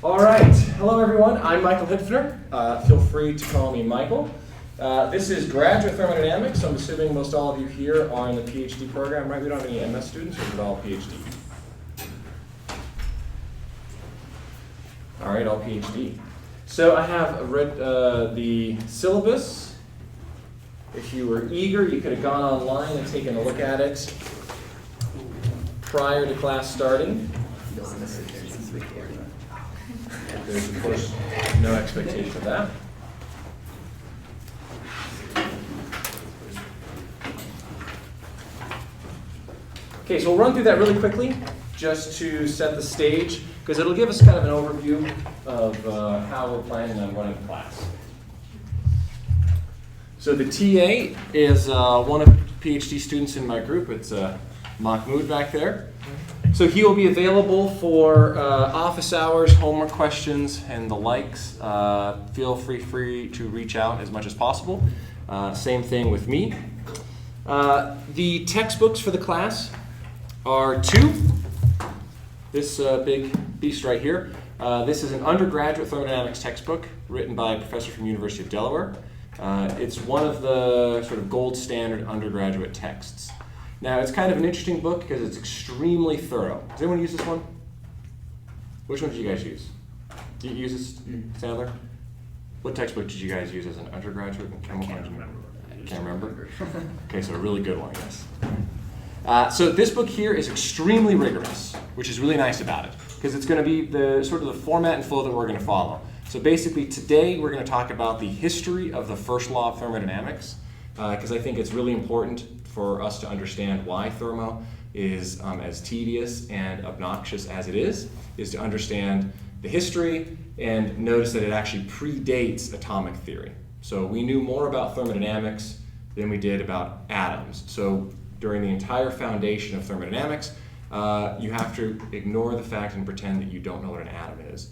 All right, hello everyone. I'm Michael Hipfner. Feel free to call me Michael. This is graduate thermodynamics. So I'm assuming most all of you here are in the PhD program, right? We don't have any MS students, or is it all PhD? All right, all PhD. So I have read the syllabus. If you were eager, you could have gone online and taken a look at it prior to class starting. There's, of course, no expectation of that. Okay, so we'll run through that really quickly just to set the stage, because it'll give us kind of an overview of how we're planning on running the class. So the TA is one of the PhD students in my group. It's Mahmoud back there. So he will be available for office hours, homework questions, and the likes. Feel free to reach out as much as possible. Same thing with me. The textbooks for the class are two. This big beast right here. This is an undergraduate thermodynamics textbook written by a professor from the University of Delaware. It's one of the sort of gold standard undergraduate texts. Now, it's kind of an interesting book because it's extremely thorough. Does anyone use this one? Which one did you guys use? Did you use this, Sandler? What textbook did you guys use as an undergraduate in chemical engineering? Can't remember? Okay, so a really good one, yes. So this book here is extremely rigorous, which is really nice about it, because it's going to be the sort of the format and flow that we're going to follow. So basically, today we're going to talk about the history of the first law of thermodynamics, because I think it's really important for us to understand why thermo is as tedious and obnoxious as it is to understand the history and notice that it actually predates atomic theory. So we knew more about thermodynamics than we did about atoms. So during the entire foundation of thermodynamics, you have to ignore the fact and pretend that you don't know what an atom is.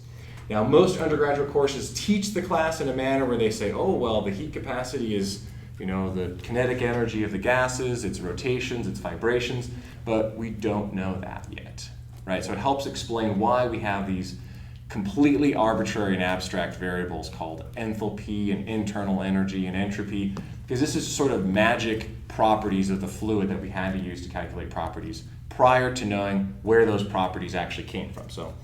Now, most undergraduate courses teach the class in a manner where they say, oh, well, the heat capacity is, you know, the kinetic energy of the gases, its rotations, its vibrations, but we don't know that yet, right? So it helps explain why we have these completely arbitrary and abstract variables called enthalpy and internal energy and entropy, because this is sort of magic properties of the fluid that we had to use to calculate properties prior to knowing where those properties actually came from. So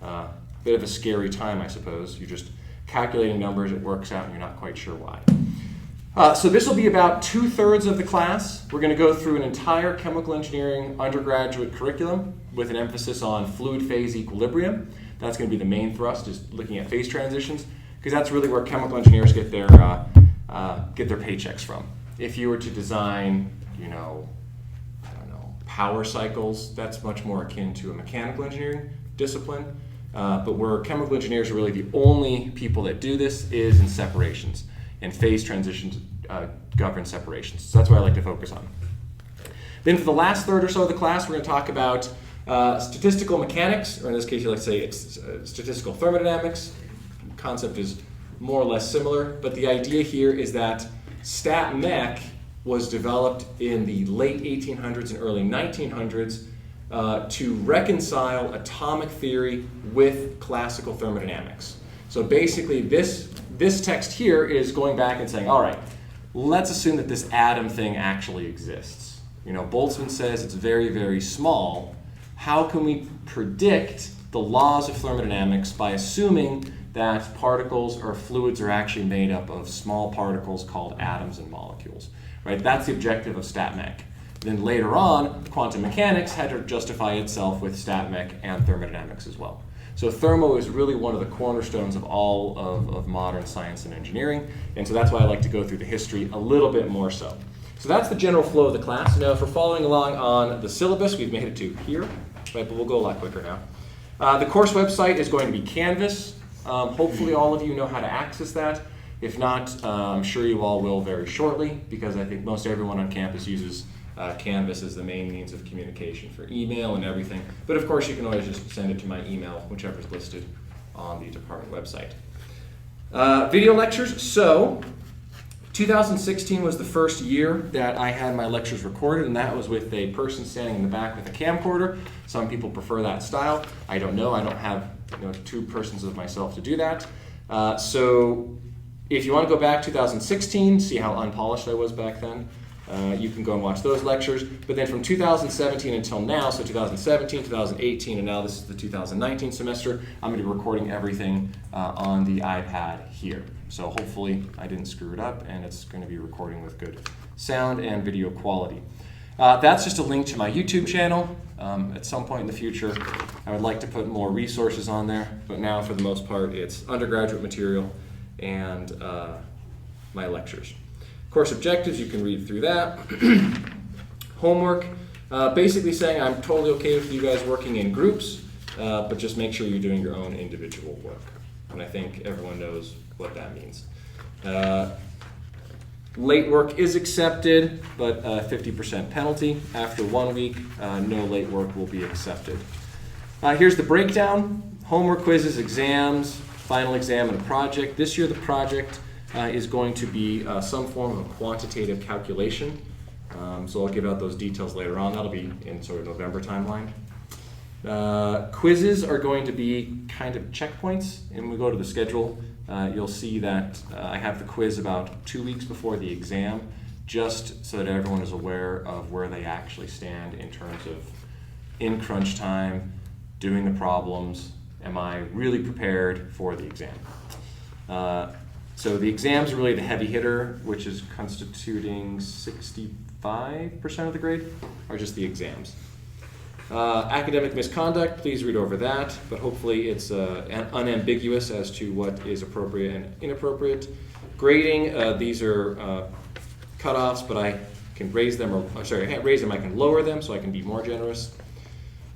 a bit of a scary time, I suppose. You're just calculating numbers, it works out, and you're not quite sure why. So this will be about 2/3 of the class. We're going to go through an entire chemical engineering undergraduate curriculum with an emphasis on fluid phase equilibrium. That's going to be the main thrust, is looking at phase transitions, because that's really where chemical engineers get their paychecks from. If you were to design, you know, I don't know, power cycles, that's much more akin to a mechanical engineering discipline. But where chemical engineers are really the only people that do this is in separations. And phase transitions govern separations. So that's what I like to focus on. Then for the last third or so of the class, we're going to talk about statistical mechanics, or in this case, you like to say it's statistical thermodynamics. The concept is more or less similar, but the idea here is that stat mech was developed in the late 1800s and early 1900s to reconcile atomic theory with classical thermodynamics. So basically, this text here is going back and saying, all right, let's assume that this atom thing actually exists. You know, Boltzmann says it's very, very small. How can we predict the laws of thermodynamics by assuming that particles or fluids are actually made up of small particles called atoms and molecules, right? That's the objective of stat mech. Then later on, quantum mechanics had to justify itself with stat mech and thermodynamics as well. So thermo is really one of the cornerstones of all of modern science and engineering, and so that's why I like to go through the history a little bit more so. So that's the general flow of the class. Now, if we're following along on the syllabus, we've made it to here, right, but we'll go a lot quicker now. The course website is going to be Canvas. Hopefully all of you know how to access that. If not, I'm sure you all will very shortly, because I think most everyone on campus uses Canvas is the main means of communication for email and everything. But of course, you can always just send it to my email, whichever is listed on the department website. Video lectures. So 2016 was the first year that I had my lectures recorded, and that was with a person standing in the back with a camcorder. Some people prefer that style. I don't know. I don't have 2 persons of myself to do that. So if you want to go back 2016, see how unpolished I was back then, you can go and watch those lectures. But then from 2017 until now, so 2017, 2018, and now this is the 2019 semester, I'm going to be recording everything on the iPad here. So hopefully I didn't screw it up, and it's going to be recording with good sound and video quality. That's just a link to my YouTube channel. At some point in the future, I would like to put more resources on there, but now for the most part, it's undergraduate material and my lectures. Course objectives, you can read through that. Homework, basically saying I'm totally okay with you guys working in groups, but just make sure you're doing your own individual work. And I think everyone knows what that means. Late work is accepted, but 50% penalty. After 1 week, no late work will be accepted. Here's the breakdown. Homework, quizzes, exams, final exam, and a project. This year the project is going to be some form of a quantitative calculation. So I'll give out those details later on. That'll be in sort of November timeline. Quizzes are going to be kind of checkpoints. And when we go to the schedule, you'll see that I have the quiz about 2 weeks before the exam, just so that everyone is aware of where they actually stand in terms of in crunch time, doing the problems, am I really prepared for the exam. So the exams are really the heavy hitter, which is constituting 65% of the grade, or just the exams. Academic misconduct, please read over that, but hopefully it's unambiguous as to what is appropriate and inappropriate. Grading, these are cutoffs, but I can raise them, I can't raise them, I can lower them, so I can be more generous.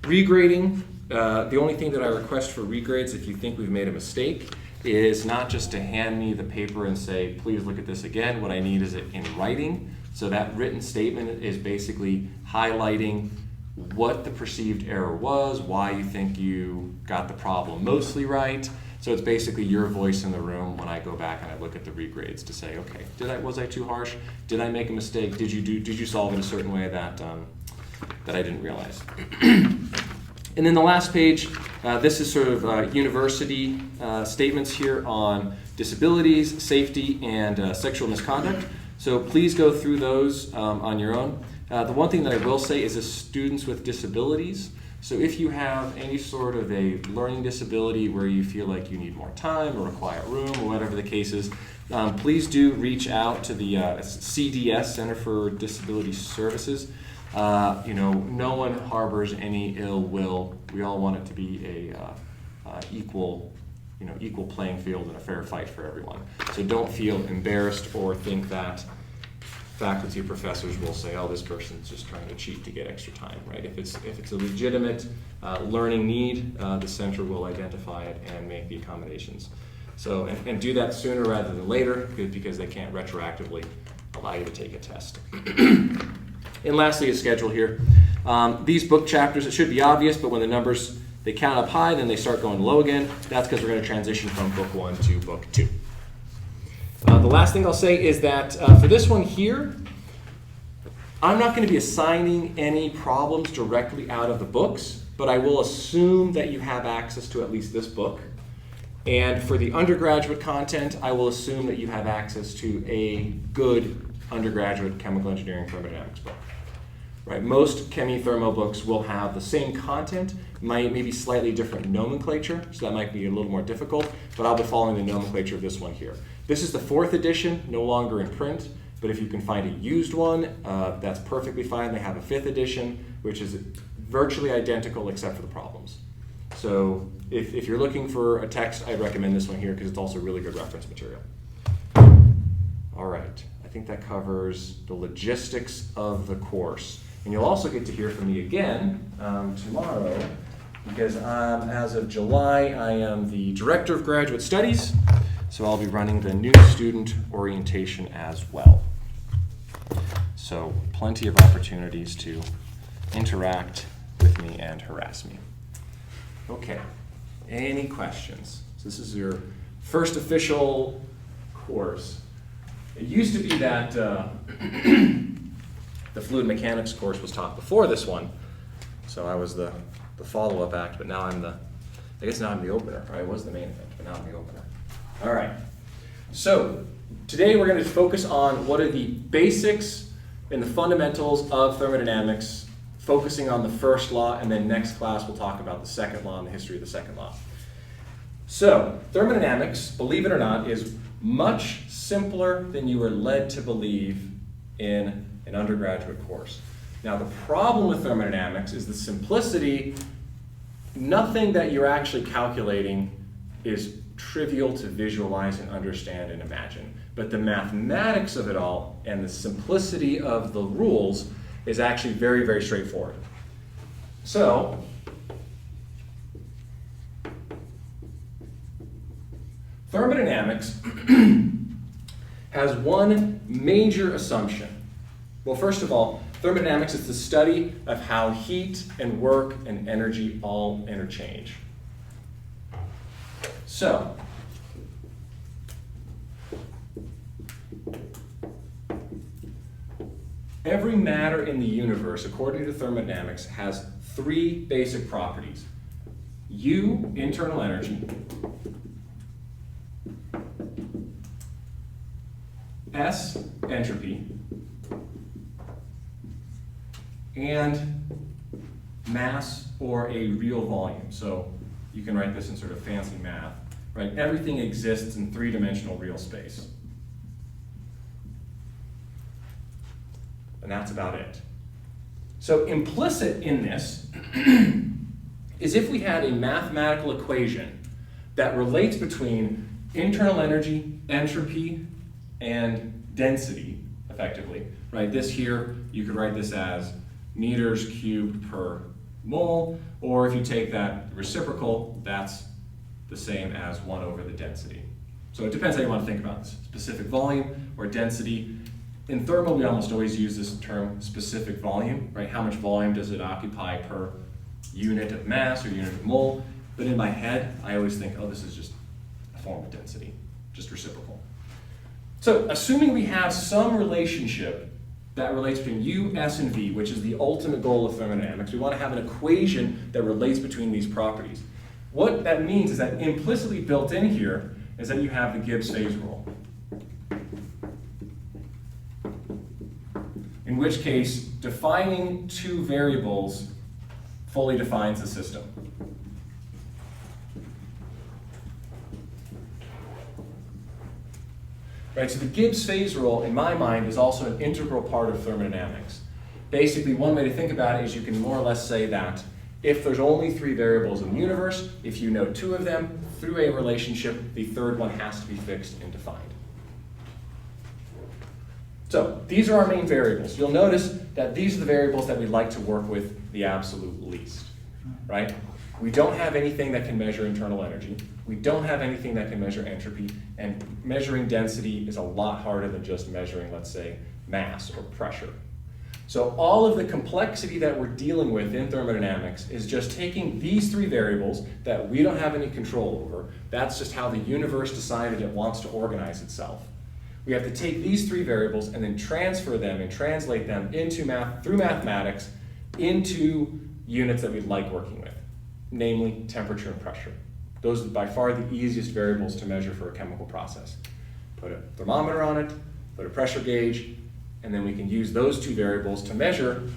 Regrading, the only thing that I request for regrades, if you think we've made a mistake, is not just to hand me the paper and say, please look at this again. What I need is it in writing. So that written statement is basically highlighting what the perceived error was, why you think you got the problem mostly right. So it's basically your voice in the room when I go back and I look at the regrades to say, okay, was I too harsh? Did I make a mistake? Did you solve it a certain way that I didn't realize? And then the last page, this is sort of university statements here on disabilities, safety, and sexual misconduct. So please go through those on your own. The one thing that I will say is that students with disabilities, so if you have any sort of a learning disability where you feel like you need more time or a quiet room or whatever the case is, please do reach out to the CDS, Center for Disability Services. No one harbors any ill will. We all want it to be a equal playing field and a fair fight for everyone. So don't feel embarrassed or think that faculty or professors will say, oh, this person's just trying to cheat to get extra time, right? If it's a legitimate learning need, the center will identify it and make the accommodations. So, and do that sooner rather than later, because they can't retroactively allow you to take a test. And lastly, a schedule here. These book chapters, it should be obvious, but when the numbers, they count up high, then they start going low again. That's because we're going to transition from book 1 to book 2. The last thing I'll say is that for this one here, I'm not going to be assigning any problems directly out of the books, but I will assume that you have access to at least this book. And for the undergraduate content, I will assume that you have access to a good undergraduate chemical engineering thermodynamics book. Right? Most chemi-thermo books will have the same content, maybe slightly different nomenclature, so that might be a little more difficult, but I'll be following the nomenclature of this one here. This is the 4th edition, no longer in print, but if you can find a used one, that's perfectly fine. They have a 5th edition, which is virtually identical except for the problems. So if you're looking for a text, I'd recommend this one here because it's also really good reference material. All right, I think that covers the logistics of the course. And you'll also get to hear from me again tomorrow because as of July, I am the Director of Graduate Studies, so I'll be running the new student orientation as well. So plenty of opportunities to interact with me and harass me. Okay, any questions? So this is your first official course. It used to be that the fluid mechanics course was taught before this one, so I was the follow-up act, but now I'm the I guess not in the opener, right? It was the main event, but not in the opener. All right. So today we're going to focus on what are the basics and the fundamentals of thermodynamics, focusing on the first law, and then next class we'll talk about the second law and the history of the second law. So thermodynamics, believe it or not, is much simpler than you were led to believe in an undergraduate course. Now the problem with thermodynamics is the simplicity. Nothing that you're actually calculating is trivial to visualize and understand and imagine. But the mathematics of it all and the simplicity of the rules is actually very, very straightforward. So, thermodynamics has one major assumption. Well, first of all, thermodynamics is the study of how heat and work and energy all interchange. So, every matter in the universe, according to thermodynamics, has three basic properties. U, internal energy. S, entropy. And mass or a real volume. So you can write this in sort of fancy math, right? Everything exists in three-dimensional real space. And that's about it. So implicit in this is if we had a mathematical equation that relates between internal energy, entropy, and density, effectively, right? This here, you could write this as meters cubed per mole, or if you take that reciprocal, that's the same as 1 over the density. So it depends how you want to think about this. Specific volume or density. In thermal, we almost always use this term specific volume, right? How much volume does it occupy per unit of mass or unit of mole? But in my head, I always think, oh, this is just a form of density, just reciprocal. So assuming we have some relationship that relates between U, S, and V, which is the ultimate goal of thermodynamics, we want to have an equation that relates between these properties. What that means is that implicitly built in here is that you have the Gibbs phase rule. In which case, defining two variables fully defines the system. Right, so the Gibbs phase rule, in my mind, is also an integral part of thermodynamics. Basically, one way to think about it is you can more or less say that if there's only three variables in the universe, if you know two of them, through a relationship, the third one has to be fixed and defined. So these are our main variables. You'll notice that these are the variables that we like to work with the absolute least, right? We don't have anything that can measure internal energy. We don't have anything that can measure entropy, and measuring density is a lot harder than just measuring, let's say, mass or pressure. So all of the complexity that we're dealing with in thermodynamics is just taking these three variables that we don't have any control over. That's just how the universe decided it wants to organize itself. We have to take these three variables and then transfer them and translate them into through mathematics into units that we like working with, namely temperature and pressure. Those are by far the easiest variables to measure for a chemical process. Put a thermometer on it, put a pressure gauge, and then we can use those two variables to measure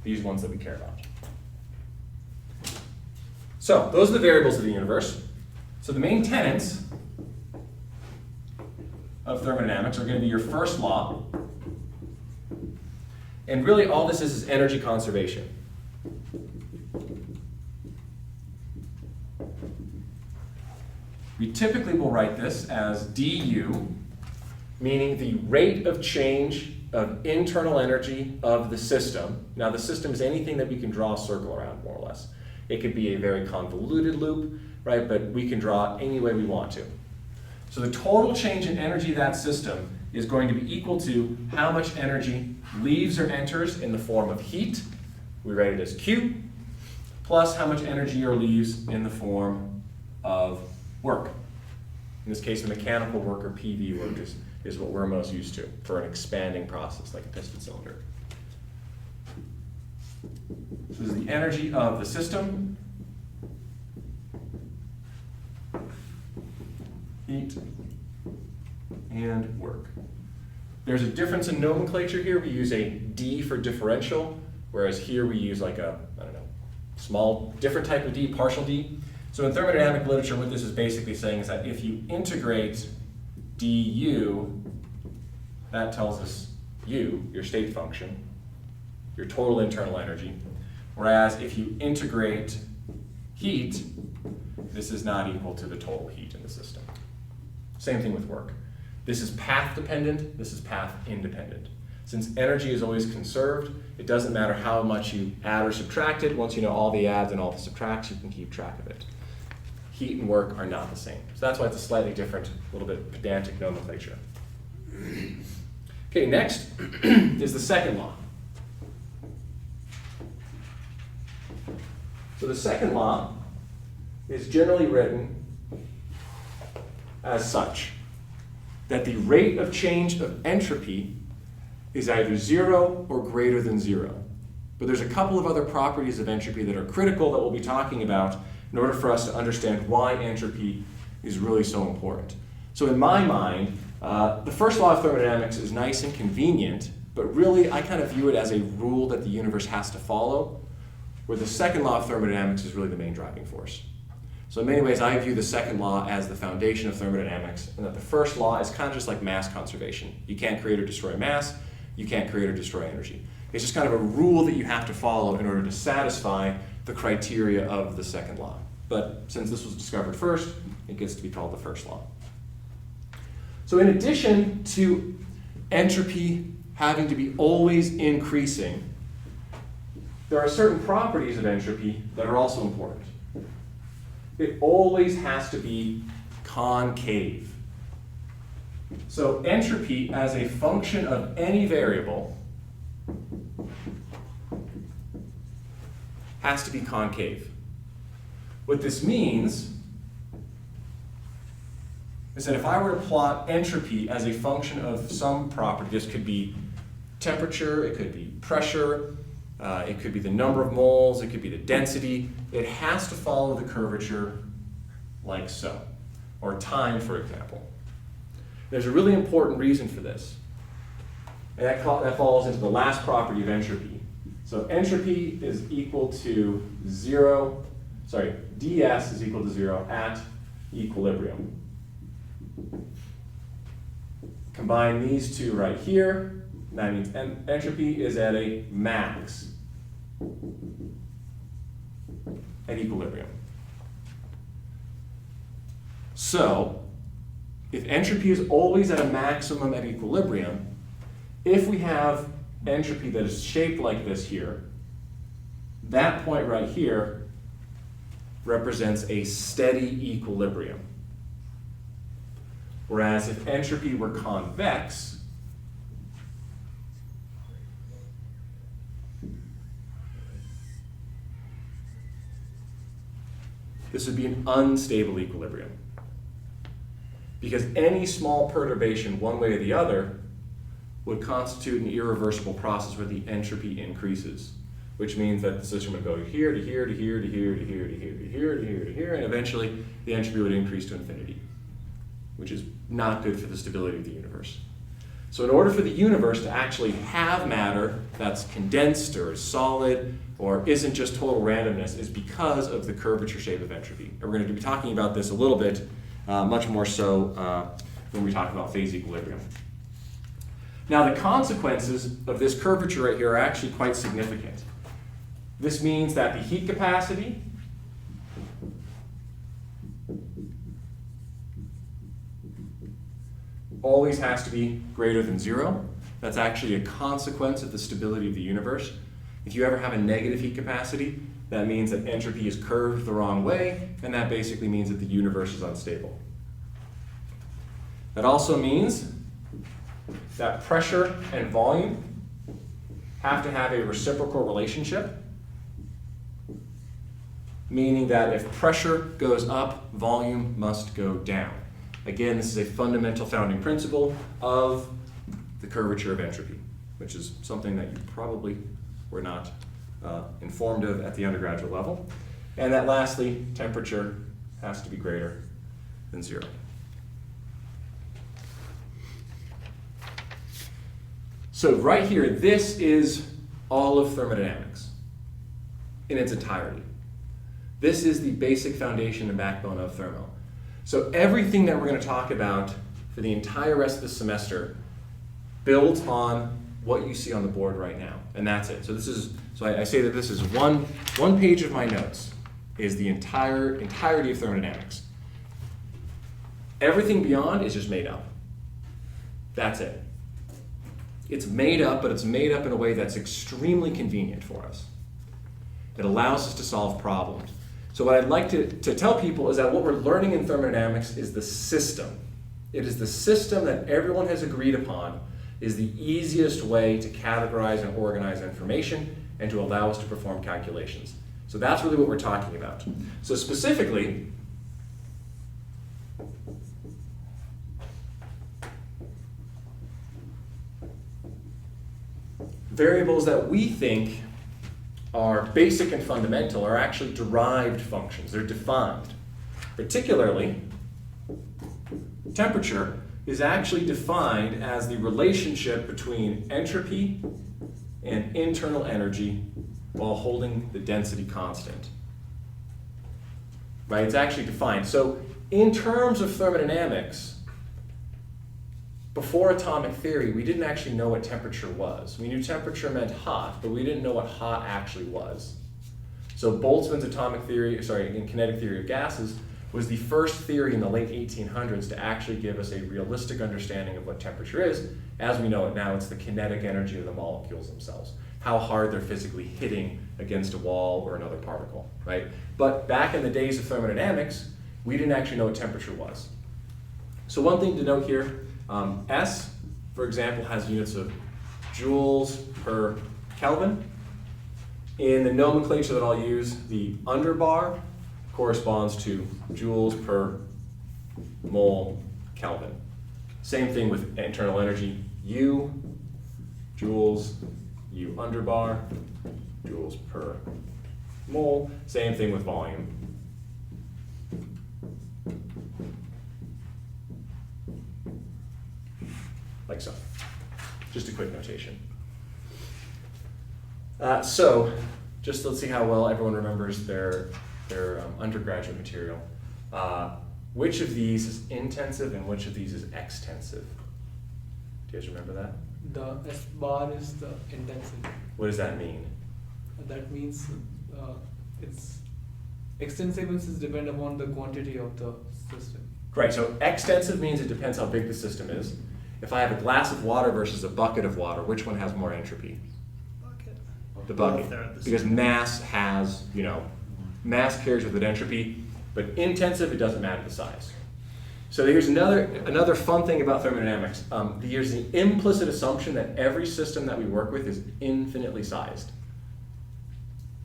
these ones that we care about. So those are the variables of the universe. So the main tenets of thermodynamics are going to be your first law. And really all this is energy conservation. We typically will write this as du, meaning the rate of change of internal energy of the system. Now the system is anything that we can draw a circle around, more or less. It could be a very convoluted loop, right? But we can draw any way we want to. So the total change in energy of that system is going to be equal to how much energy leaves or enters in the form of heat, we write it as Q, plus how much energy or leaves in the form of work. In this case, a mechanical work or PV work is what we're most used to for an expanding process like a piston cylinder. So this is the energy of the system heat, and work. There's a difference in nomenclature here. We use a D for differential, whereas here we use like a, I don't know, small, different type of D, partial D. So in thermodynamic literature, what this is basically saying is that if you integrate du, that tells us U, your state function, your total internal energy. Whereas if you integrate heat, this is not equal to the total heat in the system. Same thing with work. This is path dependent, this is path independent. Since energy is always conserved, it doesn't matter how much you add or subtract it. Once you know all the adds and all the subtracts, you can keep track of it. Heat and work are not the same. So that's why it's a slightly different, a little bit pedantic nomenclature. Okay, next is the second law. So the second law is generally written as such, that the rate of change of entropy is either 0 or greater than 0. But there's a couple of other properties of entropy that are critical that we'll be talking about in order for us to understand why entropy is really so important. So in my mind, the first law of thermodynamics is nice and convenient, but really I kind of view it as a rule that the universe has to follow, where the second law of thermodynamics is really the main driving force. So in many ways, I view the second law as the foundation of thermodynamics, and that the first law is kind of just like mass conservation. You can't create or destroy mass, you can't create or destroy energy. It's just kind of a rule that you have to follow in order to satisfy the criteria of the second law. But since this was discovered first, it gets to be called the first law. So in addition to entropy having to be always increasing, there are certain properties of entropy that are also important. It always has to be concave. So entropy as a function of any variable has to be concave. What this means is that if I were to plot entropy as a function of some property, this could be temperature, it could be pressure, it could be the number of moles, it could be the density. It has to follow the curvature like so, or time, for example. There's a really important reason for this, and that falls into the last property of entropy. So entropy is equal to ds is equal to 0 at equilibrium. Combine these two right here, and that means entropy is at a max at equilibrium. So, if entropy is always at a maximum at equilibrium, if we have entropy that is shaped like this here, that point right here represents a steady equilibrium. Whereas if entropy were convex, this would be an unstable equilibrium. Because any small perturbation one way or the other would constitute an irreversible process where the entropy increases, which means that the system would go here to here to here to here to here to here to here to here to here, and eventually the entropy would increase to infinity, which is not good for the stability of the universe. So in order for the universe to actually have matter that's condensed or is solid or isn't just total randomness is because of the curvature shape of entropy. And we're going to be talking about this a little bit, much more so when we talk about phase equilibrium. Now the consequences of this curvature right here are actually quite significant. This means that the heat capacity always has to be greater than 0. That's actually a consequence of the stability of the universe. If you ever have a negative heat capacity, that means that entropy is curved the wrong way, and that basically means that the universe is unstable. That also means that pressure and volume have to have a reciprocal relationship, meaning that if pressure goes up, volume must go down. Again, this is a fundamental founding principle of the curvature of entropy, which is something that you probably were not informed of at the undergraduate level. And that lastly, temperature has to be greater than 0. So right here, this is all of thermodynamics in its entirety. This is the basic foundation and backbone of thermo. So everything that we're going to talk about for the entire rest of the semester builds on what you see on the board right now, and that's it. So I say that this is one page of my notes is the entirety of thermodynamics. Everything beyond is just made up. That's it. It's made up, but it's made up in a way that's extremely convenient for us. It allows us to solve problems. So what I'd like to tell people is that what we're learning in thermodynamics is the system. It is the system that everyone has agreed upon is the easiest way to categorize and organize information and to allow us to perform calculations. So that's really what we're talking about. So specifically, variables that we think are basic and fundamental are actually derived functions. They're defined. Particularly, temperature is actually defined as the relationship between entropy and internal energy while holding the density constant. Right? It's actually defined. So in terms of thermodynamics, before atomic theory, we didn't actually know what temperature was. We knew temperature meant hot, but we didn't know what hot actually was. So Boltzmann's in kinetic theory of gases was the first theory in the late 1800s to actually give us a realistic understanding of what temperature is. As we know it now, it's the kinetic energy of the molecules themselves, how hard they're physically hitting against a wall or another particle, right? But back in the days of thermodynamics, we didn't actually know what temperature was. So one thing to note here, S, for example, has units of joules per Kelvin. In the nomenclature that I'll use, the underbar corresponds to joules per mole Kelvin. Same thing with internal energy, U, joules, U underbar, joules per mole. Same thing with volume. Like so. Just a quick notation. So, just let's see how well everyone remembers their undergraduate material. Which of these is intensive and which of these is extensive? Do you guys remember that? The S bar is the intensive. What does that mean? That means it's extensive means it depends upon the quantity of the system. Right, so extensive means it depends how big the system is. If I have a glass of water versus a bucket of water, which one has more entropy? Bucket. The bucket. Because mass has, mass carries with it entropy, but intensive, it doesn't matter the size. So here's another fun thing about thermodynamics. There's the implicit assumption that every system that we work with is infinitely sized.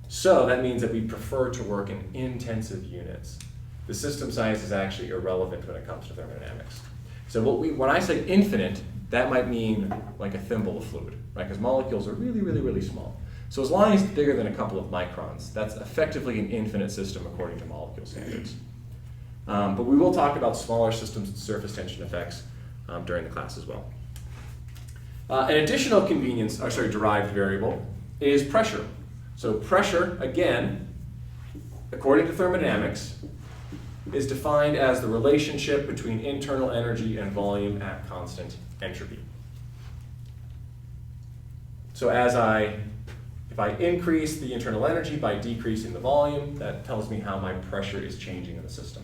So that means that we prefer to work in intensive units. The system size is actually irrelevant when it comes to thermodynamics. So when I say infinite, that might mean like a thimble of fluid, right? Because molecules are really, really, really small. So as long as it's bigger than a couple of microns, that's effectively an infinite system according to molecule standards. But we will talk about smaller systems and surface tension effects during the class as well. An additional derived variable is pressure. So pressure, again, according to thermodynamics, is defined as the relationship between internal energy and volume at constant entropy. So if I increase the internal energy by decreasing the volume, that tells me how my pressure is changing in the system.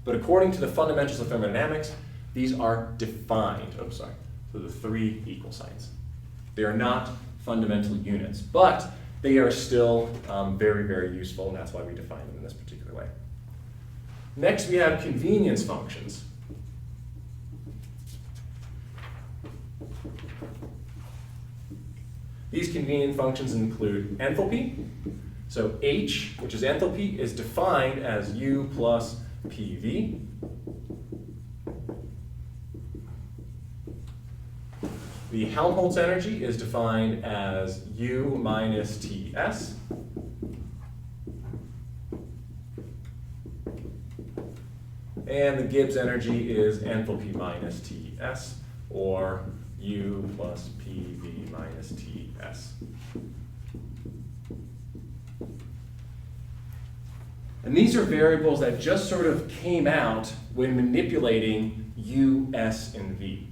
But according to the fundamentals of thermodynamics, these are defined. So the three equal signs. They are not fundamental units, but they are still very, very useful, and that's why we define them in this particular way. Next, we have convenience functions. These convenience functions include enthalpy. So H, which is enthalpy, is defined as U plus PV. The Helmholtz energy is defined as U minus TS. And the Gibbs energy is enthalpy minus TS, or U plus PV minus TS. And these are variables that just sort of came out when manipulating U, S, and V.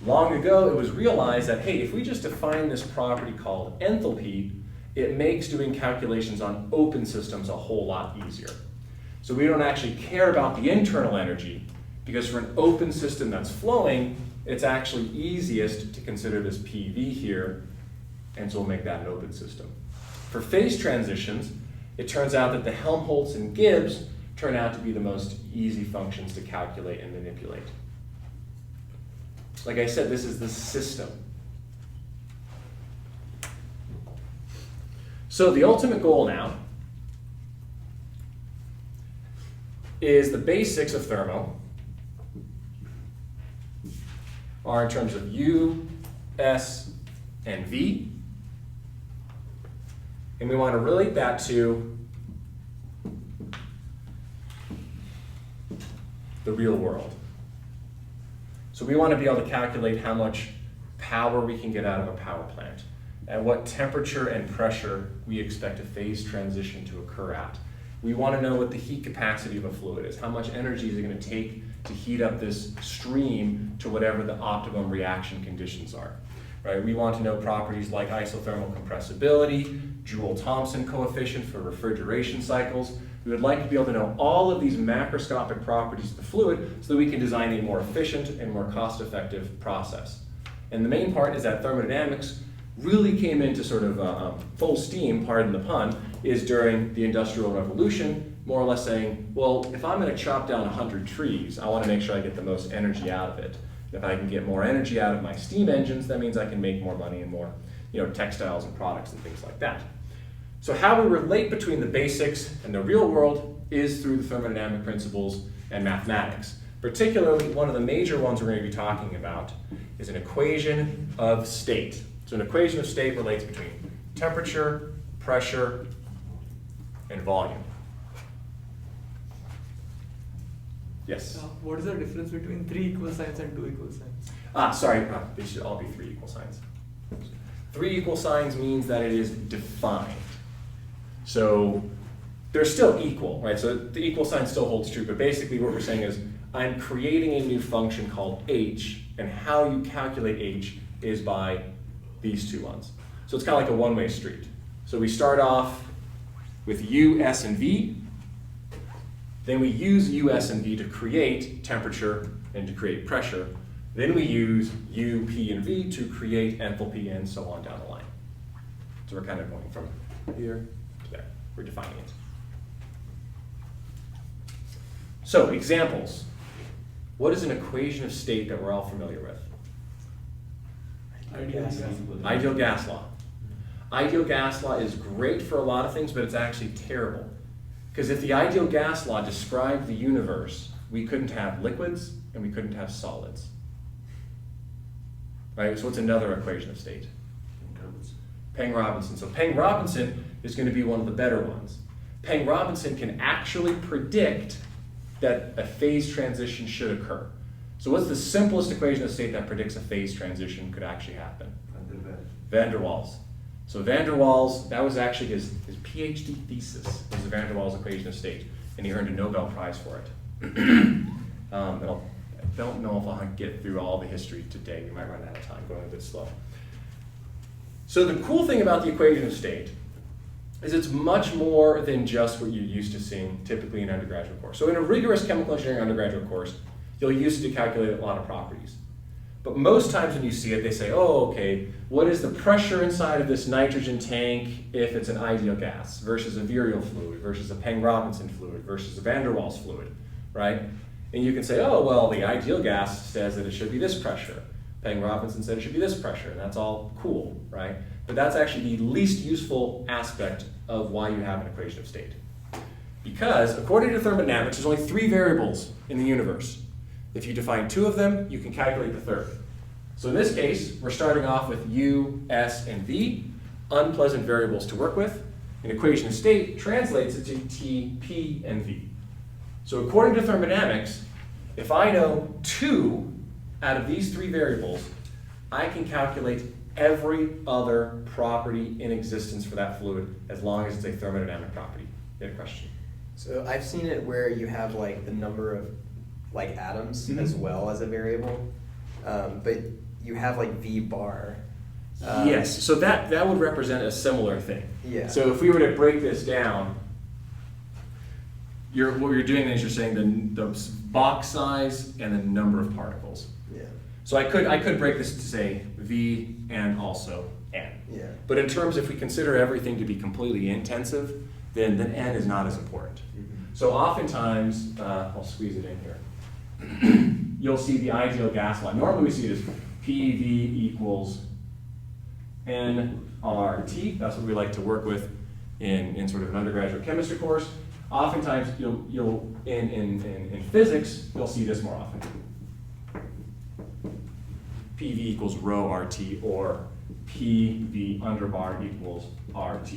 Long ago, it was realized that, hey, if we just define this property called enthalpy, it makes doing calculations on open systems a whole lot easier. So we don't actually care about the internal energy, because for an open system that's flowing, it's actually easiest to consider this PV here, and so we'll make that an open system. For phase transitions, it turns out that the Helmholtz and Gibbs turn out to be the most easy functions to calculate and manipulate. Like I said, this is the system. So the ultimate goal now is the basics of thermo are in terms of U, S, and V. And we want to relate that to the real world. So we want to be able to calculate how much power we can get out of a power plant, at what temperature and pressure we expect a phase transition to occur at. We want to know what the heat capacity of a fluid is, how much energy is it going to take to heat up this stream to whatever the optimum reaction conditions are. Right? We want to know properties like isothermal compressibility, Joule-Thomson coefficient for refrigeration cycles. We would like to be able to know all of these macroscopic properties of the fluid so that we can design a more efficient and more cost-effective process. And the main part is that thermodynamics really came into sort of full steam, pardon the pun, is during the Industrial Revolution, more or less saying, well, if I'm going to chop down 100 trees, I want to make sure I get the most energy out of it. If I can get more energy out of my steam engines, that means I can make more money and more, textiles and products and things like that. So how we relate between the basics and the real world is through the thermodynamic principles and mathematics. Particularly, one of the major ones we're going to be talking about is an equation of state. So an equation of state relates between temperature, pressure, and volume. Yes? What is the difference between 3 equal signs and 2 equal signs? They should all be 3 equal signs. 3 equal signs means that it is defined. So they're still equal, right? So the equal sign still holds true, but basically what we're saying is I'm creating a new function called h, and how you calculate h is by these two ones. So it's kind of like a one-way street. So we start off with U, S, and V. Then we use U, S, and V to create temperature and to create pressure. Then we use U, P, and V to create enthalpy and so on down the line. So we're kind of going from here to there. We're defining it. So examples. What is an equation of state that we're all familiar with? Ideal gas law. Ideal gas law is great for a lot of things, but it's actually terrible. Because if the ideal gas law described the universe, we couldn't have liquids and we couldn't have solids. Right? So what's another equation of state? Peng-Robinson. So Peng-Robinson is going to be one of the better ones. Peng-Robinson can actually predict that a phase transition should occur. So what's the simplest equation of state that predicts a phase transition could actually happen? Van der Waals. So Van der Waals, that was actually his PhD thesis, was the Van der Waals equation of state, and he earned a Nobel Prize for it. I don't know if I'll get through all the history today. We might run out of time, going a bit slow. So the cool thing about the equation of state is it's much more than just what you're used to seeing typically in an undergraduate course. So in a rigorous chemical engineering undergraduate course, you'll use it to calculate a lot of properties. But most times when you see it, they say, oh, okay, what is the pressure inside of this nitrogen tank if it's an ideal gas versus a virial fluid versus a Peng-Robinson fluid versus a Van der Waals fluid, right? And you can say, oh, well, the ideal gas says that it should be this pressure. Peng-Robinson said it should be this pressure, and that's all cool, right? But that's actually the least useful aspect of why you have an equation of state. Because according to thermodynamics, there's only 3 variables in the universe. If you define 2 of them, you can calculate the third. So in this case, we're starting off with U, S, and V, unpleasant variables to work with. An equation of state translates it to T, P, and V. So according to thermodynamics, if I know 2 out of these three variables, I can calculate every other property in existence for that fluid as long as it's a thermodynamic property. You had a question? So I've seen it where you have like the number of like atoms as well as a variable, but you have like V bar. Yes, so that would represent a similar thing. Yeah. So if we were to break this down, what you're doing is you're saying the box size and the number of particles. Yeah. So I could break this to say V and also N. Yeah. But in terms, if we consider everything to be completely intensive, then N is not as important. So oftentimes, I'll squeeze it in here, you'll see the ideal gas law. Normally we see it as PV equals nRT. That's what we like to work with in sort of an undergraduate chemistry course. Oftentimes, you'll in physics, you'll see this more often. PV equals rho RT, or PV under bar equals RT.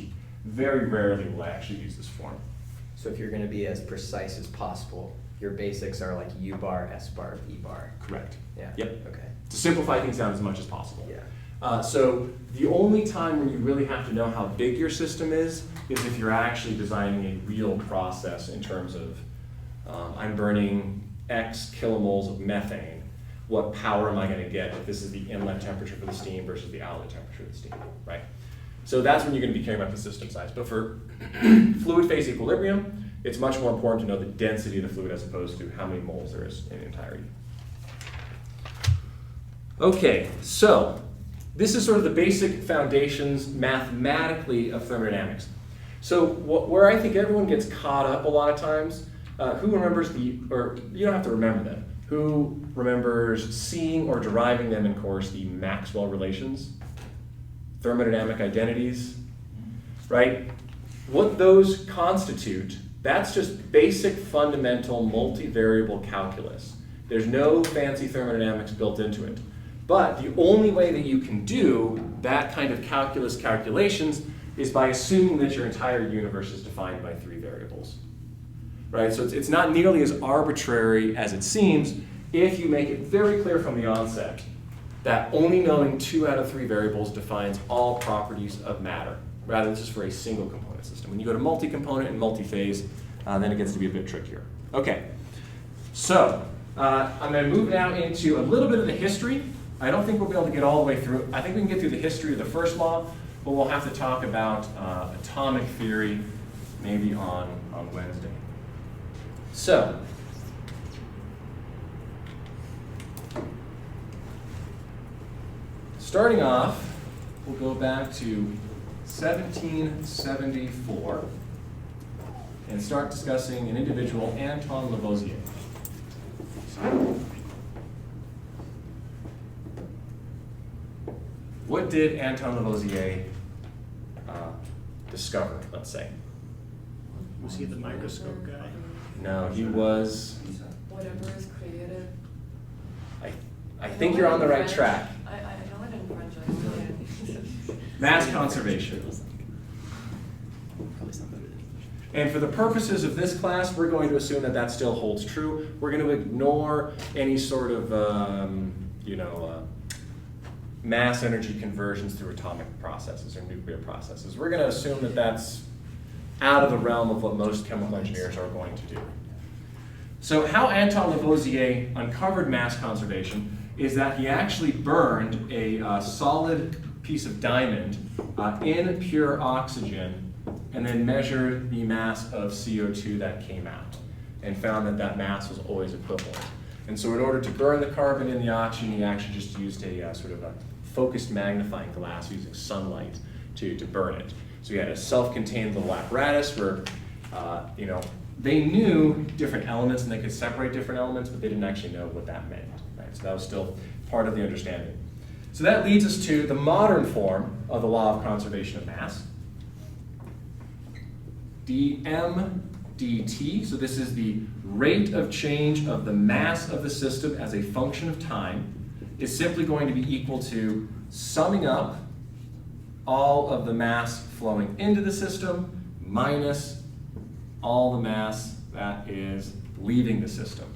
Very rarely will I actually use this form. So if you're going to be as precise as possible, your basics are like U bar, S bar, V bar. Correct. Yeah. Yep. Okay. To simplify things down as much as possible. Yeah. So the only time when you really have to know how big your system is if you're actually designing a real process in terms of I'm burning X kilomoles of methane. What power am I going to get if this is the inlet temperature for the steam versus the outlet temperature of the steam, right? So that's when you're going to be caring about the system size. But for fluid phase equilibrium, it's much more important to know the density of the fluid as opposed to how many moles there is in entirety. Okay, so this is sort of the basic foundations mathematically of thermodynamics. So where I think everyone gets caught up a lot of times, who remembers or you don't have to remember them, who remembers seeing or deriving them in course, the Maxwell relations, thermodynamic identities, right? What those constitute, that's just basic fundamental multivariable calculus. There's no fancy thermodynamics built into it. But the only way that you can do that kind of calculus calculations is by assuming that your entire universe is defined by three variables, right? So it's not nearly as arbitrary as it seems if you make it very clear from the onset that only knowing 2 out of 3 variables defines all properties of matter, rather than just for a single component system. When you go to multi-component and multi-phase, then it gets to be a bit trickier. Okay, so I'm going to move now into a little bit of the history. I don't think we'll be able to get all the way through. I think we can get through the history of the first law, but we'll have to talk about atomic theory maybe on Wednesday. So, starting off, we'll go back to 1774 and start discussing an individual, Antoine Lavoisier. What did Antoine Lavoisier discover, let's say? Was he the microscope guy? No, he was, Whatever is created. I think you're on the right track. I know it in French. Mass conservation. And for the purposes of this class, we're going to assume that still holds true. We're going to ignore any sort of, mass energy conversions through atomic processes or nuclear processes. We're going to assume that that's out of the realm of what most chemical engineers are going to do. So how Antoine Lavoisier uncovered mass conservation is that he actually burned a solid piece of diamond in pure oxygen and then measured the mass of CO2 that came out and found that mass was always equivalent. And so in order to burn the carbon in the oxygen, he actually just used a sort of a focused magnifying glass using sunlight to burn it. So he had a self-contained little apparatus where, they knew different elements and they could separate different elements, but they didn't actually know what that meant, right? So that was still part of the understanding. So that leads us to the modern form of the law of conservation of mass. dm dt, so this is the rate of change of the mass of the system as a function of time, is simply going to be equal to summing up all of the mass flowing into the system minus all the mass that is leaving the system.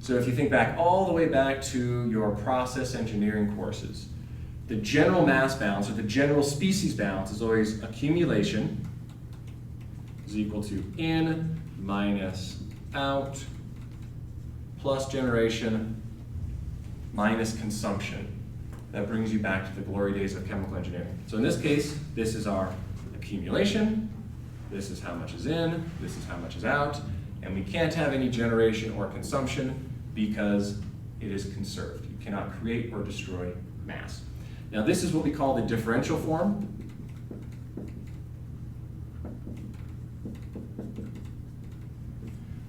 So if you think back all the way back to your process engineering courses, the general mass balance or the general species balance is always accumulation is equal to in minus out plus generation minus consumption. That brings you back to the glory days of chemical engineering. So in this case, this is our accumulation, this is how much is in, this is how much is out, and we can't have any generation or consumption because it is conserved. You cannot create or destroy mass. Now this is what we call the differential form.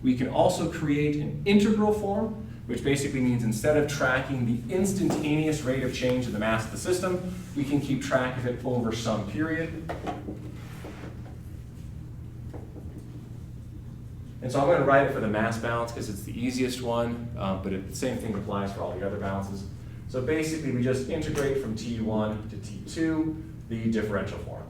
We can also create an integral form, which basically means instead of tracking the instantaneous rate of change in the mass of the system, we can keep track of it over some period. And so I'm going to write it for the mass balance because it's the easiest one, but the same thing applies for all the other balances. So basically we just integrate from T1 to T2 the differential form.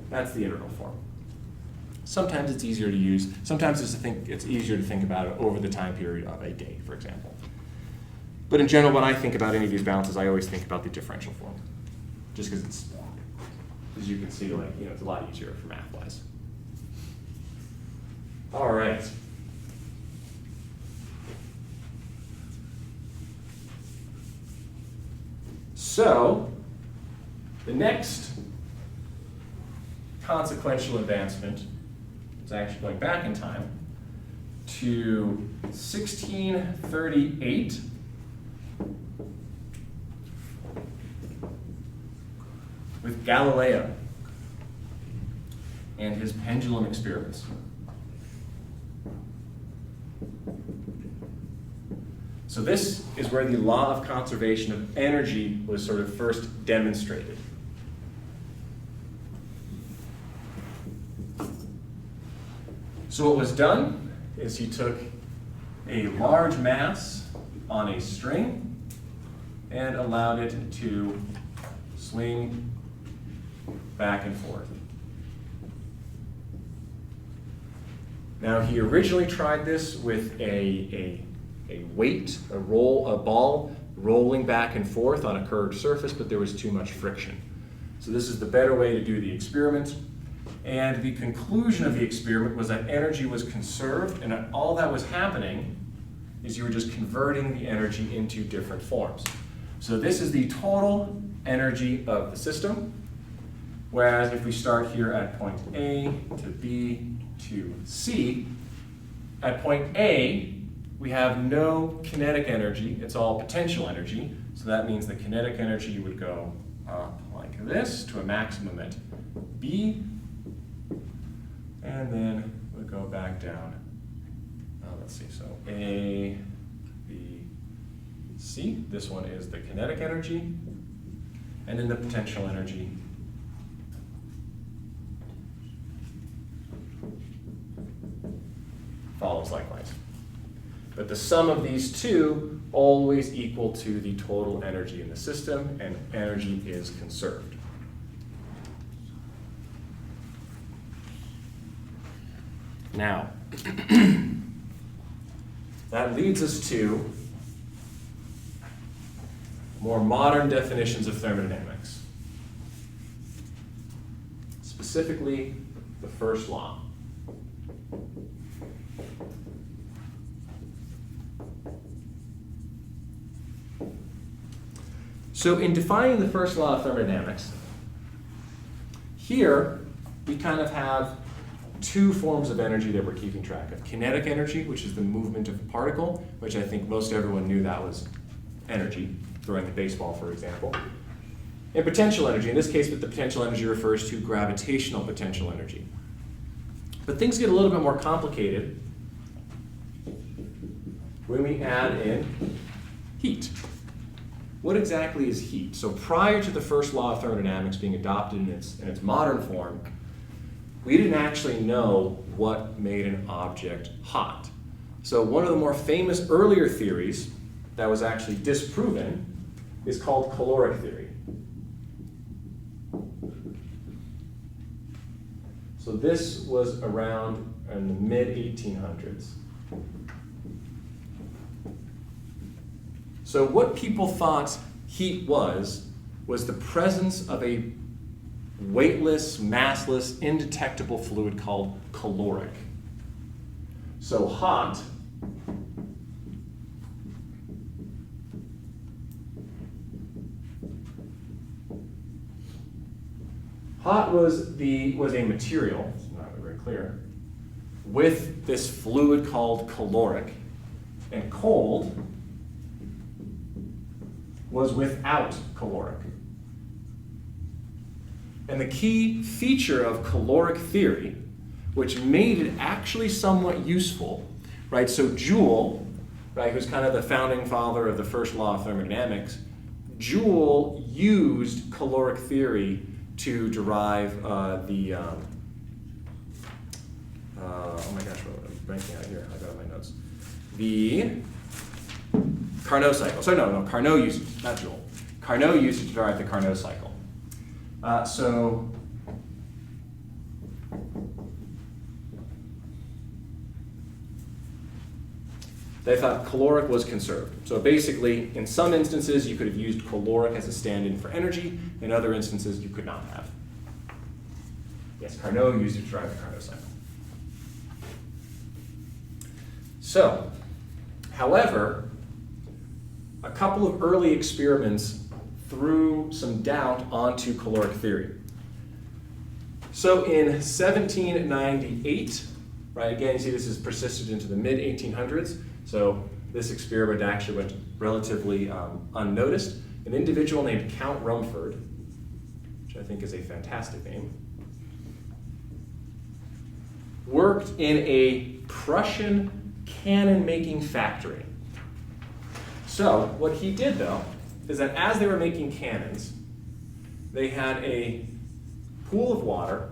That's the integral form. Sometimes it's easier to use. Sometimes it's easier to think about it over the time period of a day, for example. But in general, when I think about any of these balances, I always think about the differential form, just because it's, as you can see, like, you know, it's a lot easier for math-wise. All right. So the next consequential advancement is actually going back in time to 1638. With Galileo and his pendulum experiments. So this is where the law of conservation of energy was sort of first demonstrated. So what was done is he took a large mass on a string and allowed it to swing back and forth. Now he originally tried this with a weight, a ball rolling back and forth on a curved surface, but there was too much friction. So this is the better way to do the experiment. And the conclusion of the experiment was that energy was conserved, and that all that was happening is you were just converting the energy into different forms. So this is the total energy of the system, whereas if we start here at point A to B to C, at point A, we have no kinetic energy, it's all potential energy, so that means the kinetic energy would go up like this to a maximum at B, and then we'll go back down. Let's see, so A, B, C. This one is the kinetic energy, and then the potential energy. Follows likewise. But the sum of these two always equal to the total energy in the system, and energy is conserved. Now, that leads us to more modern definitions of thermodynamics, specifically the first law. So in defining the first law of thermodynamics, here we kind of have two forms of energy that we're keeping track of. Kinetic energy, which is the movement of a particle, which I think most everyone knew that was energy, throwing the baseball, for example. And potential energy, in this case, the potential energy refers to gravitational potential energy. But things get a little bit more complicated when we add in heat. What exactly is heat? So prior to the first law of thermodynamics being adopted in its modern form, we didn't actually know what made an object hot. So one of the more famous earlier theories that was actually disproven is called caloric theory. So this was around in the mid-1800s. So what people thought heat was the presence of a weightless, massless, indetectable fluid called caloric. So hot was a material, it's not very clear, with this fluid called caloric, and cold was without caloric. And the key feature of caloric theory, which made it actually somewhat useful, right? So Joule, right, who's kind of the founding father of the first law of thermodynamics, Joule used caloric theory to derive oh my gosh, what am I blanking out here? I got it in my notes. The Carnot cycle. So no, Carnot used it, not Joule. Carnot used it to derive the Carnot cycle. So they thought caloric was conserved. So basically, in some instances, you could have used caloric as a stand-in for energy. In other instances, you could not have. Yes, Carnot used it to drive the Carnot cycle. So, however, a couple of early experiments threw some doubt onto caloric theory. So in 1798, right, again, you see this has persisted into the mid-1800s. So this experiment actually went relatively unnoticed. An individual named Count Rumford, which I think is a fantastic name, worked in a Prussian cannon-making factory. So what he did, though, is that as they were making cannons, they had a pool of water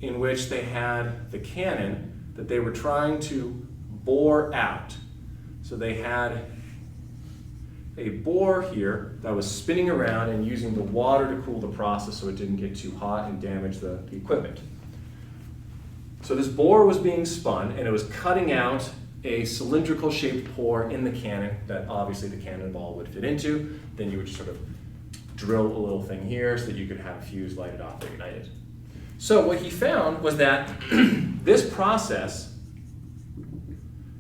in which they had the cannon that they were trying to bore out. So they had a bore here that was spinning around and using the water to cool the process so it didn't get too hot and damage the equipment. So this bore was being spun and it was cutting out a cylindrical shaped pore in the cannon that obviously the cannonball would fit into. Then you would just sort of drill a little thing here so that you could have a fuse lighted off or ignited. So what he found was that this process,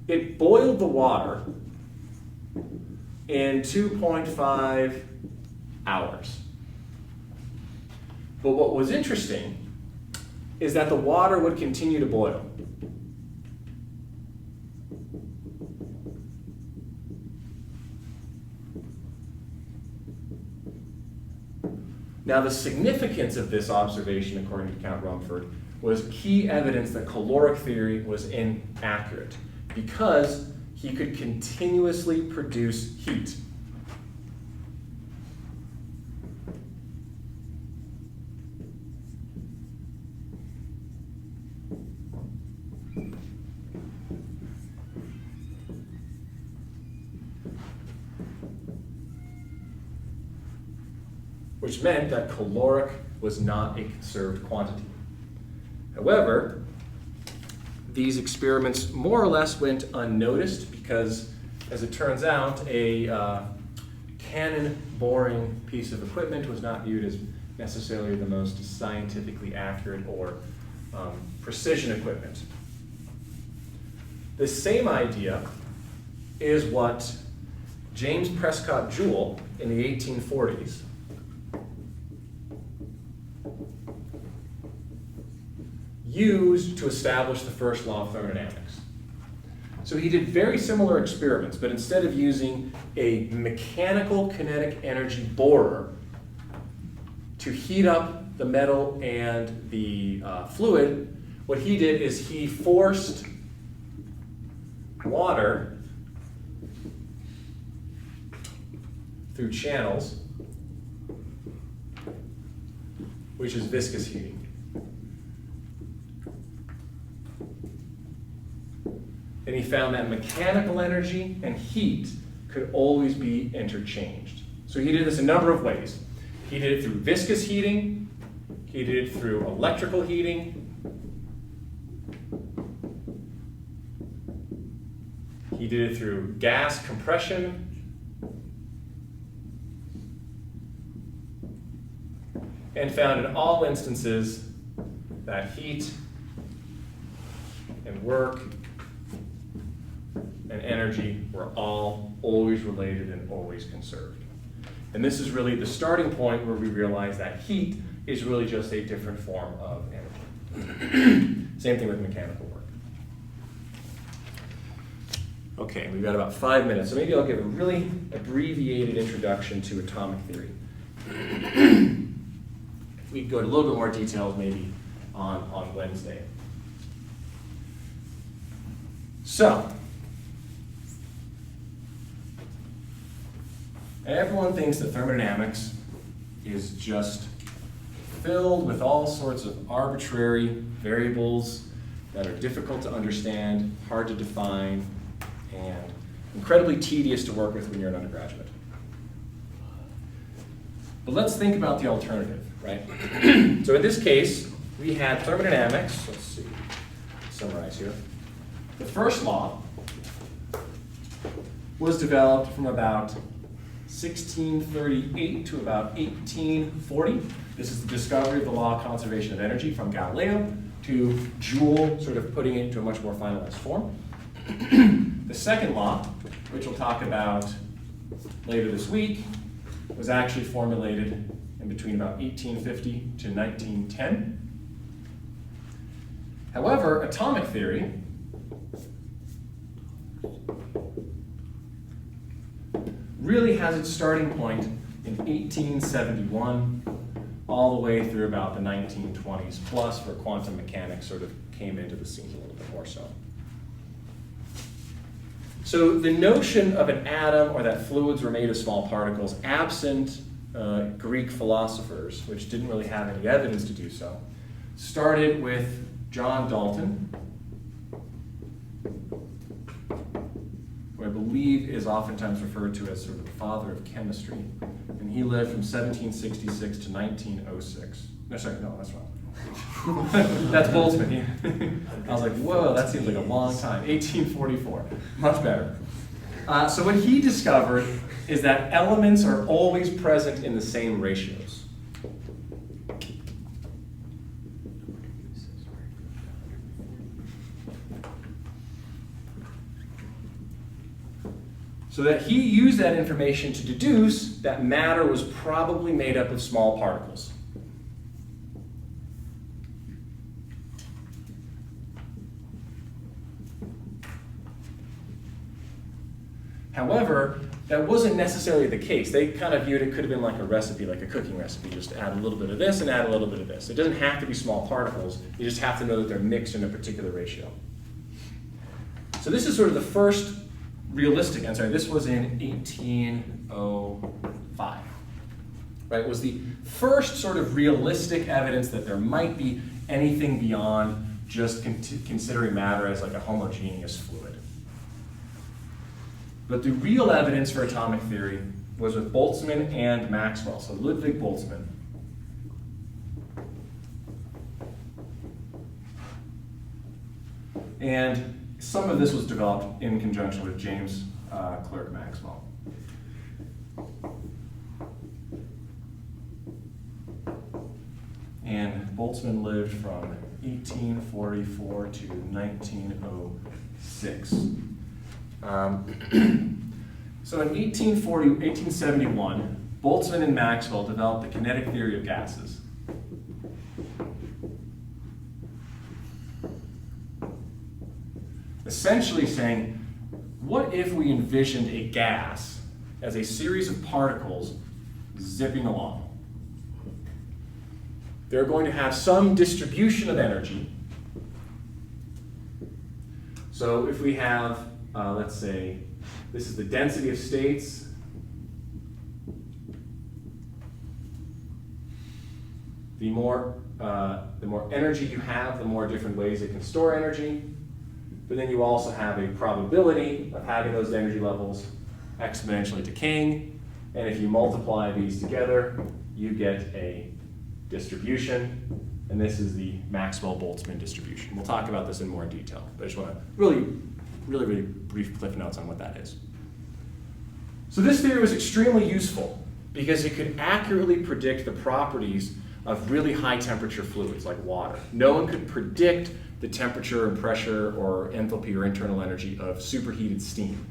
it boiled the water in 2.5 hours. But what was interesting is that the water would continue to boil. Now, the significance of this observation, according to Count Rumford, was key evidence that caloric theory was inaccurate because he could continuously produce heat. Which meant that caloric was not a conserved quantity. However, these experiments more or less went unnoticed because, as it turns out, a cannon boring piece of equipment was not viewed as necessarily the most scientifically accurate or precision equipment. The same idea is what James Prescott Joule in the 1840s used to establish the first law of thermodynamics. So he did very similar experiments, but instead of using a mechanical kinetic energy borer to heat up the metal and the fluid, what he did is he forced water through channels, which is viscous heating. And he found that mechanical energy and heat could always be interchanged. So he did this a number of ways. He did it through viscous heating, he did it through electrical heating, he did it through gas compression, and found in all instances that heat and work and energy were all always related and always conserved. And this is really the starting point where we realize that heat is really just a different form of energy. Same thing with mechanical work. Okay, we've got about 5 minutes, so maybe I'll give a really abbreviated introduction to atomic theory. We can go into a little bit more details maybe on Wednesday. So, everyone thinks that thermodynamics is just filled with all sorts of arbitrary variables that are difficult to understand, hard to define, and incredibly tedious to work with when you're an undergraduate. But let's think about the alternative, right? So in this case, we had thermodynamics. Let's see, summarize here. The first law was developed from about 1638 to about 1840. This is the discovery of the law of conservation of energy from Galileo to Joule, sort of putting it into a much more finalized form. The second law, which we'll talk about later this week, was actually formulated in between about 1850 to 1910. However, atomic theory really has its starting point in 1871, all the way through about the 1920s plus, where quantum mechanics sort of came into the scene a little bit more so. So the notion of an atom or that fluids were made of small particles, absent Greek philosophers, which didn't really have any evidence to do so, started with John Dalton, who I believe is oftentimes referred to as sort of the father of chemistry. And he lived from 1766 to 1906. No, sorry, no, that's wrong. That's Boltzmann. I was like, whoa, that seems like a long time. 1844, much better. So what he discovered is that elements are always present in the same ratios. So that he used that information to deduce that matter was probably made up of small particles. However, that wasn't necessarily the case. They kind of viewed it could have been like a recipe, like a cooking recipe, just add a little bit of this and add a little bit of this. It doesn't have to be small particles, you just have to know that they're mixed in a particular ratio. So this is sort of the first realistic, this was in 1805, right? It was the first sort of realistic evidence that there might be anything beyond just considering matter as like a homogeneous fluid. But the real evidence for atomic theory was with Boltzmann and Maxwell, so Ludwig Boltzmann. And some of this was developed in conjunction with James Clerk Maxwell. And Boltzmann lived from 1844 to 1906. So in 1871, Boltzmann and Maxwell developed the kinetic theory of gases. Essentially saying, what if we envisioned a gas as a series of particles zipping along? They're going to have some distribution of energy. So if we have, let's say, this is the density of states. The more energy you have, the more different ways it can store energy. But then you also have a probability of having those energy levels exponentially decaying. And if you multiply these together, you get a distribution. And this is the Maxwell-Boltzmann distribution. We'll talk about this in more detail, but I just want to really brief cliff notes on what that is. So this theory was extremely useful because it could accurately predict the properties of really high temperature fluids like water. No one could predict the temperature and pressure or enthalpy or internal energy of superheated steam.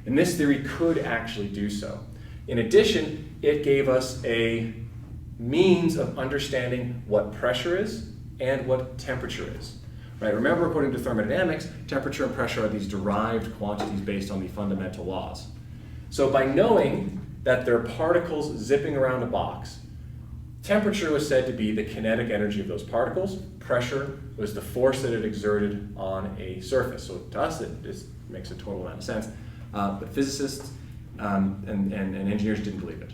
And this theory could actually do so. In addition, it gave us a means of understanding what pressure is and what temperature is. Right? Remember, according to thermodynamics, temperature and pressure are these derived quantities based on the fundamental laws. So by knowing that there are particles zipping around a box, temperature was said to be the kinetic energy of those particles. Pressure was the force that it exerted on a surface. So to us, it just makes a total amount of sense. But physicists and engineers didn't believe it.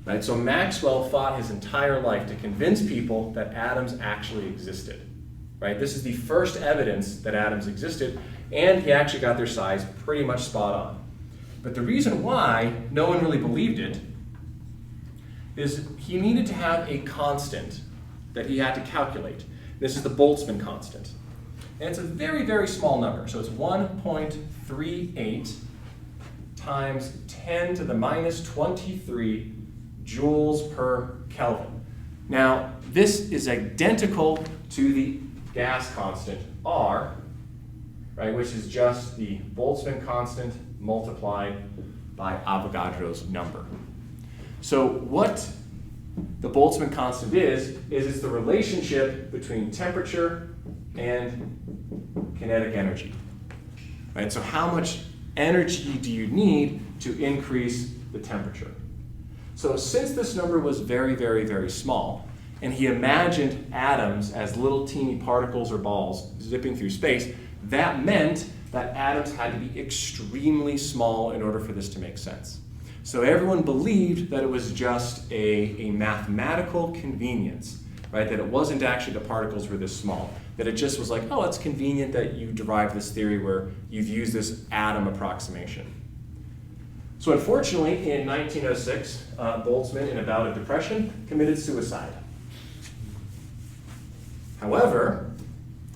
Right? So Maxwell fought his entire life to convince people that atoms actually existed. Right? This is the first evidence that atoms existed, and he actually got their size pretty much spot on. But the reason why no one really believed it is he needed to have a constant that he had to calculate. This is the Boltzmann constant. And it's a very, very small number. So it's 1.38 times 10 to the minus 23 joules per Kelvin. Now, this is identical to the gas constant, R, right, which is just the Boltzmann constant multiplied by Avogadro's number. So what the Boltzmann constant is it's the relationship between temperature and kinetic energy. Right? So how much energy do you need to increase the temperature? So since this number was very, very, very small, and he imagined atoms as little teeny particles or balls zipping through space, that meant that atoms had to be extremely small in order for this to make sense. So everyone believed that it was just a mathematical convenience, right? That it wasn't actually the particles were this small. That it just was like, oh, it's convenient that you derive this theory where you've used this atom approximation. So unfortunately, in 1906, Boltzmann, in a bout of depression, committed suicide. However,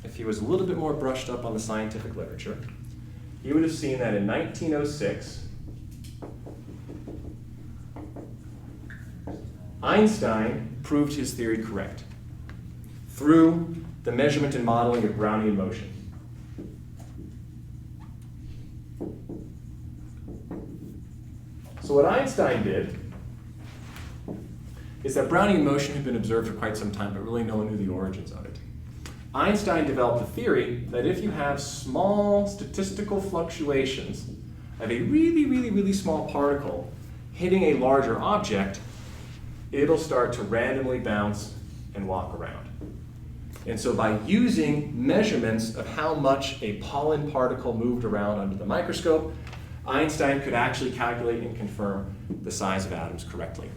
if he was a little bit more brushed up on the scientific literature, he would have seen that in 1906, Einstein proved his theory correct through the measurement and modeling of Brownian motion. So what Einstein did is that Brownian motion had been observed for quite some time, but really no one knew the origins of it. Einstein developed a theory that if you have small statistical fluctuations of a really, really, really small particle hitting a larger object, it'll start to randomly bounce and walk around. And so by using measurements of how much a pollen particle moved around under the microscope, Einstein could actually calculate and confirm the size of atoms correctly.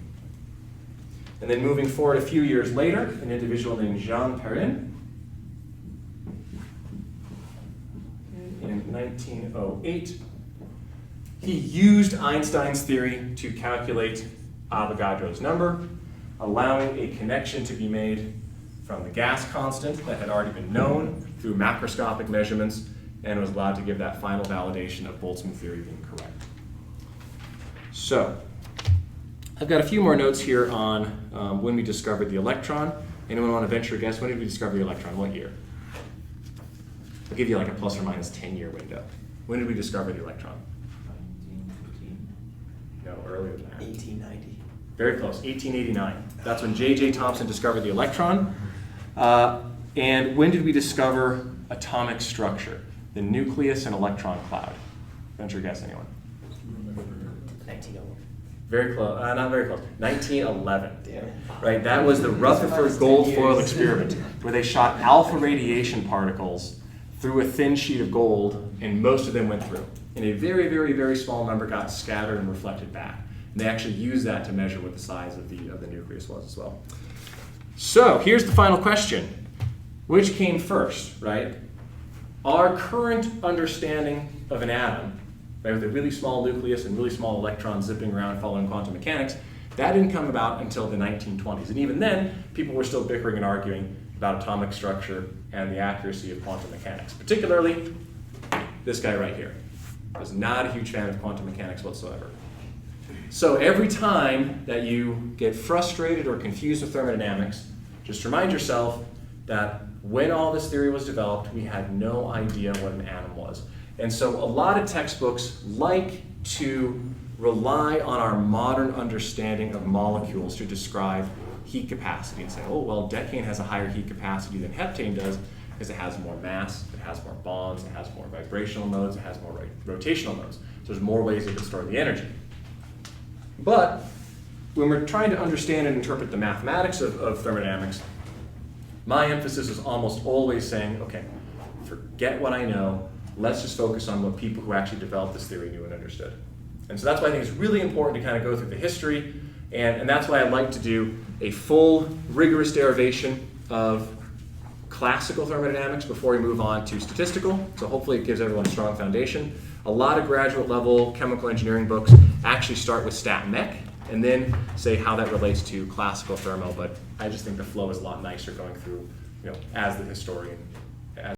And then moving forward a few years later, an individual named Jean Perrin, in 1908, he used Einstein's theory to calculate Avogadro's number, allowing a connection to be made from the gas constant that had already been known through macroscopic measurements, and was allowed to give that final validation of Boltzmann theory being correct. So, I've got a few more notes here on when we discovered the electron. Anyone want to venture a guess? When did we discover the electron? What year? I'll give you like a plus or minus 10-year window. When did we discover the electron? 1915. No, earlier than that. 1890. Very close, 1889. That's when J.J. Thomson discovered the electron. And when did we discover atomic structure? The nucleus and electron cloud. Venture guess, anyone? 1901. Very close, not very close. 1911. Damn it. Right, that was the Rutherford gold foil experiment, where they shot alpha radiation particles through a thin sheet of gold, and most of them went through. And a very, very, very small number got scattered and reflected back. And they actually used that to measure what the size of the nucleus was as well. So here's the final question. Which came first, right? Our current understanding of an atom, right, with a really small nucleus and really small electrons zipping around following quantum mechanics, that didn't come about until the 1920s. And even then, people were still bickering and arguing about atomic structure and the accuracy of quantum mechanics. Particularly, this guy right here was not a huge fan of quantum mechanics whatsoever. So every time that you get frustrated or confused with thermodynamics, just remind yourself that when all this theory was developed, we had no idea what an atom was. And so a lot of textbooks like to rely on our modern understanding of molecules to describe heat capacity and say, oh, well, decane has a higher heat capacity than heptane does because it has more mass, it has more bonds, it has more vibrational modes, it has more rotational modes. So there's more ways it can store the energy. But when we're trying to understand and interpret the mathematics of thermodynamics, my emphasis is almost always saying, okay, forget what I know, let's just focus on what people who actually developed this theory knew and understood. And so that's why I think it's really important to kind of go through the history, and that's why I like to do a full, rigorous derivation of classical thermodynamics before we move on to statistical. So hopefully it gives everyone a strong foundation. A lot of graduate level chemical engineering books actually start with stat mech and then say how that relates to classical thermo, but I just think the flow is a lot nicer going through, as the historian